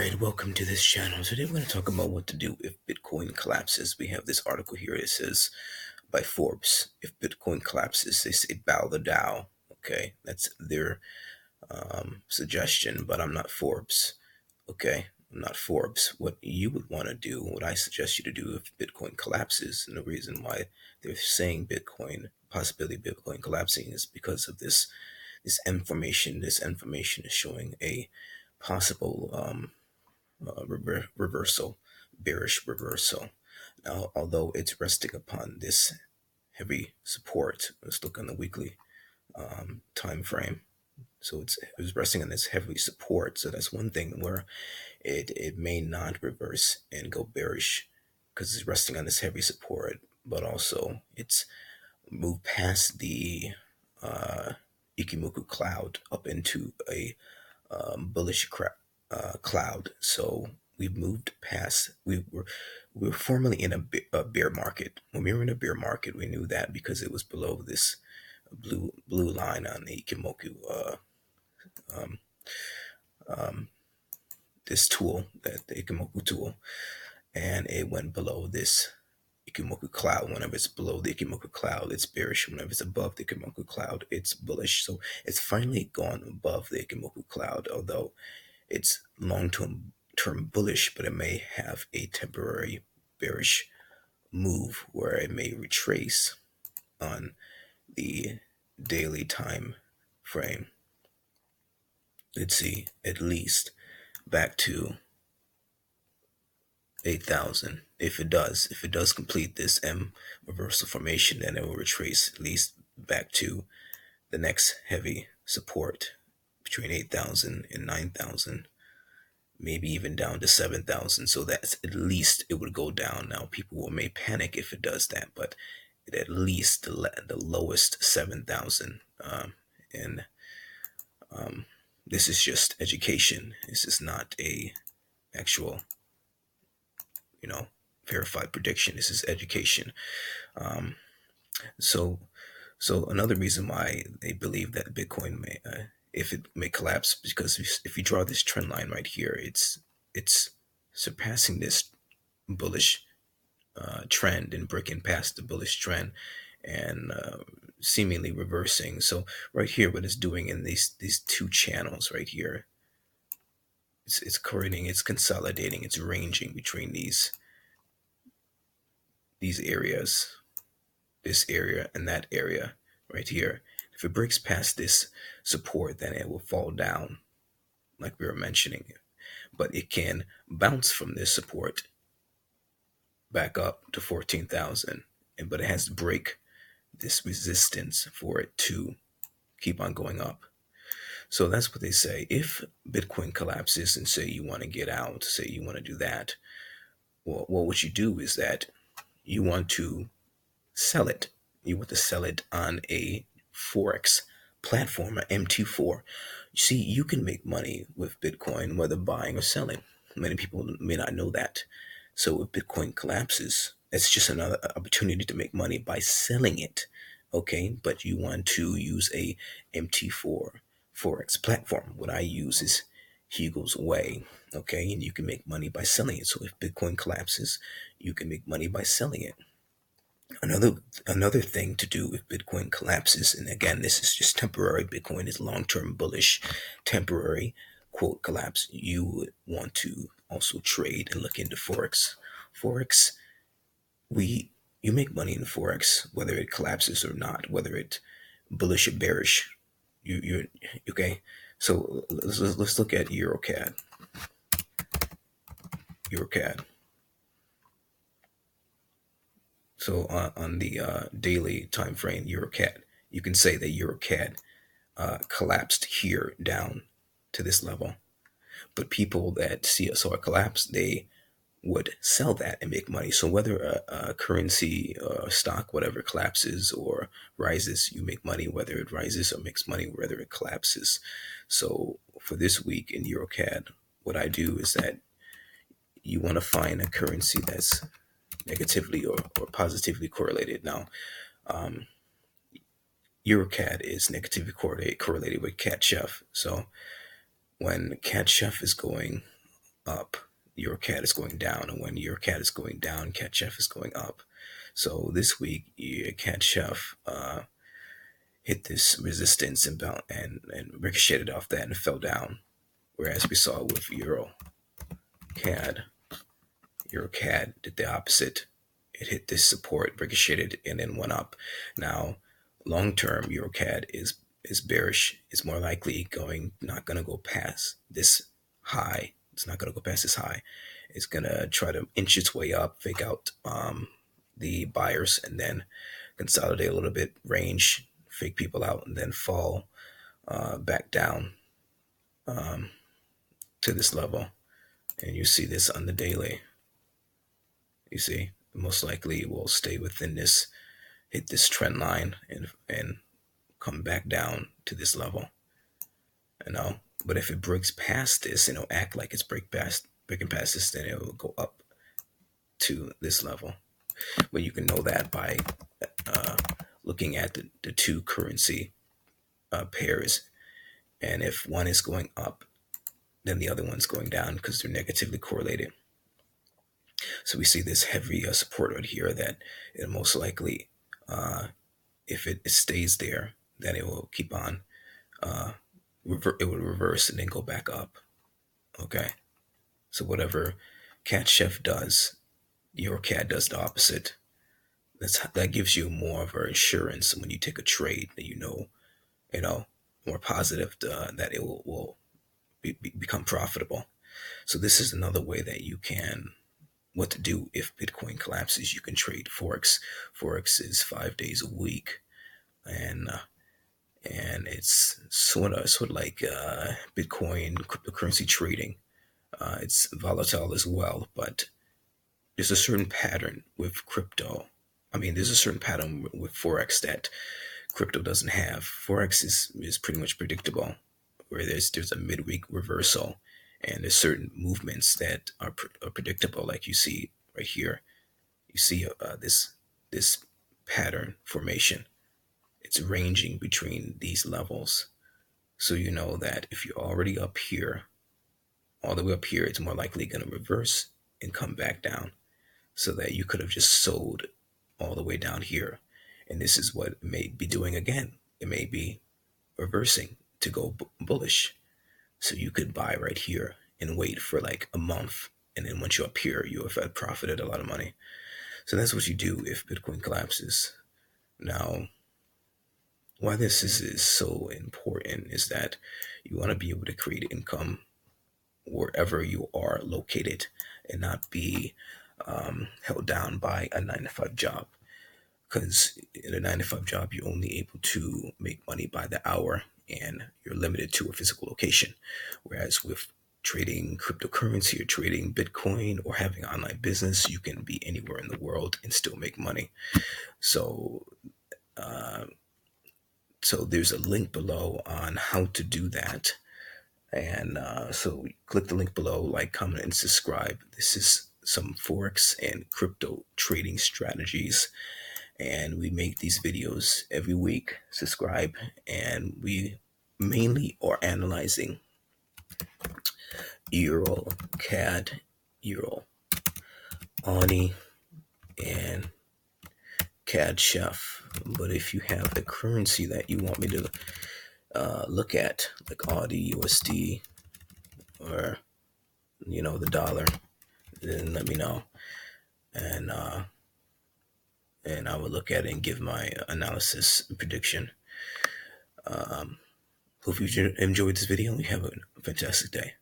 Alright, welcome to this channel. Today we're going to talk about what to do if Bitcoin collapses. We have this article here. It says by Forbes, if Bitcoin collapses, they say bow the Dow. Okay, that's their suggestion, but I'm not Forbes. Okay, I'm not Forbes. What you would want to do, what I suggest you to do if Bitcoin collapses, and the reason why they're saying possibility of Bitcoin collapsing is because of this information. This information is showing a possible reversal, bearish reversal. Now, although it's resting upon this heavy support, let's look on the weekly time frame. So it's resting on this heavy support. So that's one thing where it may not reverse and go bearish because it's resting on this heavy support, but also it's moved past the Ikimoku cloud up into a bullish cloud. So we've moved past. We were formerly in a bear market. When we were in a bear market, we knew that because it was below this blue line on the Ikimoku this tool, that the Ikimoku tool, and it went below this Ikimoku cloud. Whenever it's below the Ikimoku cloud, it's bearish. Whenever it's above the Ikimoku cloud, it's bullish. So it's finally gone above the Ikimoku cloud, although it's long-term bullish, but it may have a temporary bearish move where it may retrace on the daily time frame. Let's see, at least back to 8,000. If it does complete this M reversal formation, then it will retrace at least back to the next heavy support between 8,000 and 9,000, maybe even down to 7,000. So that's at least it would go down. Now people may panic if it does that, but at least the lowest 7,000. And this is just education. This is not a actual, verified prediction. This is education. So another reason why they believe that Bitcoin may, if it may collapse, because if you draw this trend line right here, it's surpassing this bullish trend and breaking past the bullish trend and seemingly reversing. So right here, what it's doing in these two channels right here, it's creating, it's consolidating, it's ranging between these areas, this area and that area right here. If it breaks past this support, then it will fall down, like we were mentioning. But it can bounce from this support back up to 14,000, but it has to break this resistance for it to keep on going up. So that's what they say. If Bitcoin collapses and say you want to get out, say you want to do that, well, what you do is that you want to sell it. You want to sell it on a Forex platform, an MT4. You see, you can make money with Bitcoin, whether buying or selling. Many people may not know that. So if Bitcoin collapses, it's just another opportunity to make money by selling it. Okay, but you want to use a MT4 Forex platform. What I use is Hugo's Way. Okay, and you can make money by selling it. So if Bitcoin collapses, you can make money by selling it. Another thing to do if Bitcoin collapses, and again, this is just temporary. Bitcoin is long-term bullish, temporary quote collapse. You would want to also trade and look into Forex. Forex, you make money in Forex whether it collapses or not, whether it's bullish or bearish. You're okay. So let's look at EURCAD. EURCAD. So on the daily time frame, EURCAD, you can say that EURCAD collapsed here down to this level. But people that saw it collapse, they would sell that and make money. So whether a currency, stock, whatever collapses or rises, you make money. Whether it rises or makes money, whether it collapses. So for this week in EURCAD, what I do is that you want to find a currency that's negatively or positively correlated. Now, EURCAD is negatively correlated with CAD Chef. So when CAD Chef is going up, EURCAD is going down, and when EURCAD is going down, CAD Chef is going up. So this week, CAD Chef hit this resistance and ricocheted off that and fell down. Whereas we saw with EURCAD did the opposite. It hit this support, ricocheted, and then went up. Now, long term, EURCAD is bearish. It's more likely not going to go past this high. It's not going to go past this high. It's going to try to inch its way up, fake out the buyers, and then consolidate a little bit, range, fake people out, and then fall back down to this level. And you see this on the daily. You see, most likely will stay within this, hit this trend line, and come back down to this level. But if it breaks past this, act like it's breaking past this, then it will go up to this level. But you can know that by looking at the two currency pairs, and if one is going up, then the other one's going down because they're negatively correlated. So we see this heavy support right here that it most likely, if it stays there, then it will keep on, it will reverse and then go back up. Okay, so whatever CAD Chef does, EURCAD does the opposite. That gives you more of an assurance when you take a trade that more positive that it will become profitable. So this is another way that you can, what to do if Bitcoin collapses. You can trade Forex. Forex is 5 days a week, and it's sort of like Bitcoin cryptocurrency trading. It's volatile as well, but there's a certain pattern with crypto. There's a certain pattern with Forex that crypto doesn't have. Forex is pretty much predictable, where there's a midweek reversal, and there's certain movements that are predictable, like you see right here. You see this pattern formation. It's ranging between these levels. So you know that if you're already up here, all the way up here, it's more likely going to reverse and come back down. So that you could have just sold all the way down here. And this is what it may be doing again. It may be reversing to go bullish. So you could buy right here and wait for like a month. And then once you're up here, you have profited a lot of money. So that's what you do if Bitcoin collapses. Now, why this is so important is that you want to be able to create income wherever you are located and not be held down by a 9-to-5 job. Because in a 9-to-5 job, you're only able to make money by the hour, and you're limited to a physical location. Whereas with trading cryptocurrency or trading Bitcoin or having an online business, you can be anywhere in the world and still make money. So there's a link below on how to do that. And so click the link below, like, comment, and subscribe. This is some Forex and crypto trading strategies. And we make these videos every week. Subscribe. And we mainly are analyzing Euro, CAD, Euro, Audi, and CAD Chef. But if you have a currency that you want me to look at, like Audi, USD, or the dollar, then let me know, and I will look at it and give my analysis and prediction. Hope you enjoyed this video and you have a fantastic day.